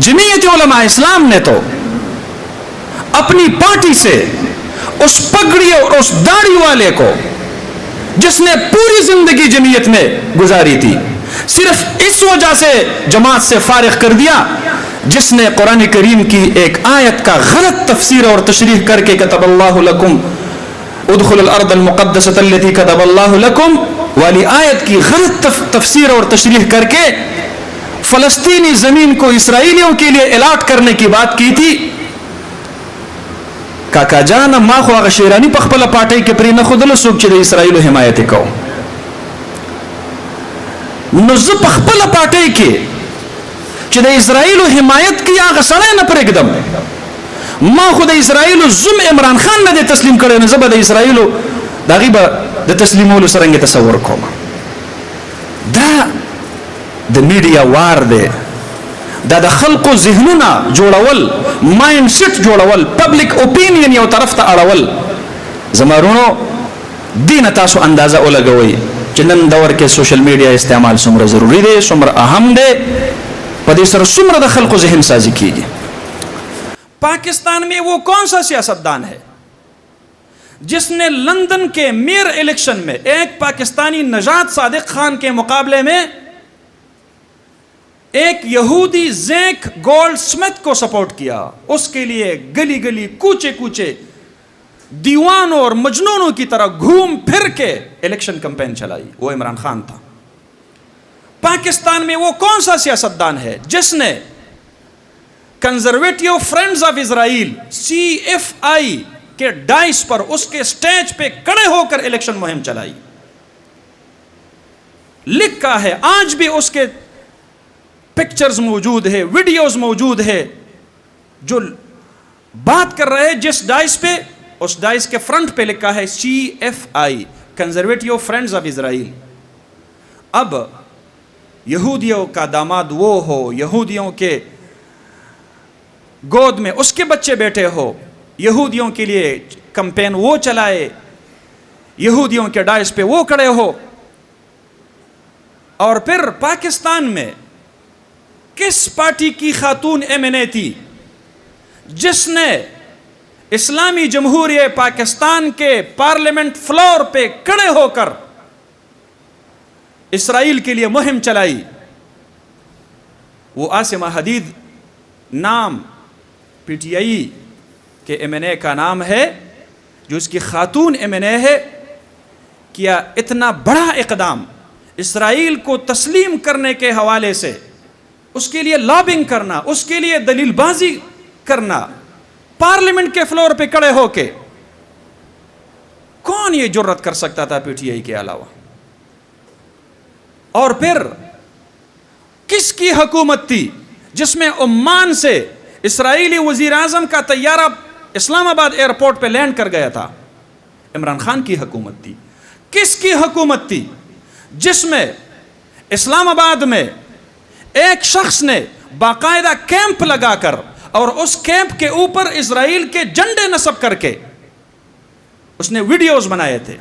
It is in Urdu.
جمعیت علماء اسلام نے تو اپنی پارٹی سے اس پگڑی اور اس داڑھی والے کو جس نے پوری زندگی جمعیت میں گزاری تھی صرف اس وجہ سے جماعت سے فارغ کر دیا جس نے قرآن کریم کی ایک آیت کا غلط تفسیر اور تشریح کر کے کتب اللہ لکم ادخل الارض المقدسۃ التي کتب اللہ لکم والی آیت کی غلط تفسیر اور تشریح کر کے فلسطینی زمین کو اسرائیلیوں کے لیے الاٹ کرنے کی بات کی تھی. کاکا جان ما خو هغه شیرانی په خپل پاټۍ کې پرې نه ښودله څوک چې د اسرائیلو حمایت یې کوو نو زه په خپله پاټۍ کې چې د اسرائیلو حمایت کوي هغه سړی نه پرېږدم. ما خو د اسرائیلو زوم عمران خان نه دی تسلیم کړی نو زه به د اسرائیلو د هغې به د تسلیمولو څرنګې تصور کوم. دا د میډیا وار دی دا د خلقو ذهنونه جوړول مایند سیټ جوړول پبلک اوپینین یو طرف ته اړول. زمارونو دینه تاسو اندازه ولګوئ چې نن دور کې سوشل میډیا استعمال څومره ضروری دی څومره اهم دی په دې سره څومره د خلقو ذهن سازی کیږي. پاکستان میں وہ کون سا سیاستدان ہے جس نے لندن کے میئر الیکشن میں ایک پاکستانی نژاد صادق خان کے مقابلے میں ایک یہودی زیک گولڈ سمتھ کو سپورٹ کیا, اس کے لیے گلی گلی کوچے کوچے دیوانوں اور مجنونوں کی طرح گھوم پھر کے الیکشن کمپین چلائی؟ وہ عمران خان تھا. پاکستان میں وہ کون سا سیاستدان ہے جس نے conservative friends of Israel CFI کے ڈائس پر اس کے سٹیج پہ کڑے ہو کر الیکشن مہم چلائی؟ لکھا ہے آج بھی اس کے پکچرز موجود ہے, ویڈیوز موجود ہے جو بات کر رہے ہیں جس ڈائس پہ, اس ڈائس کے فرنٹ پہ لکھا ہے CFI conservative friends of Israel. اب یہودیوں کا داماد وہ ہو, یہودیوں کے گود میں اس کے بچے بیٹھے ہو, یہودیوں کے لیے کمپین وہ چلائے, یہودیوں کے ڈائس پہ وہ کھڑے ہو, اور پھر پاکستان میں کس پارٹی کی خاتون MNA تھی جس نے اسلامی جمہوریہ پاکستان کے پارلیمنٹ فلور پہ کھڑے ہو کر اسرائیل کے لیے مہم چلائی؟ وہ عاصمہ حدید نام PTI کے MNA کا نام ہے جو اس کی خاتون MNA ہے. کیا اتنا بڑا اقدام اسرائیل کو تسلیم کرنے کے حوالے سے اس کے لیے لابنگ کرنا, اس کے لیے دلیل بازی کرنا پارلیمنٹ کے فلور پہ کھڑے ہو کے, کون یہ جرت کر سکتا تھا PTI کے علاوہ؟ اور پھر کس کی حکومت تھی جس میں عمان سے اسرائیلی وزیر اعظم کا طیارہ اسلام آباد ایئرپورٹ پہ لینڈ کر گیا تھا؟ عمران خان کی حکومت تھی. کس کی حکومت تھی جس میں اسلام آباد میں ایک شخص نے باقاعدہ کیمپ لگا کر اور اس کیمپ کے اوپر اسرائیل کے جھنڈے نصب کر کے اس نے ویڈیوز بنائے تھے؟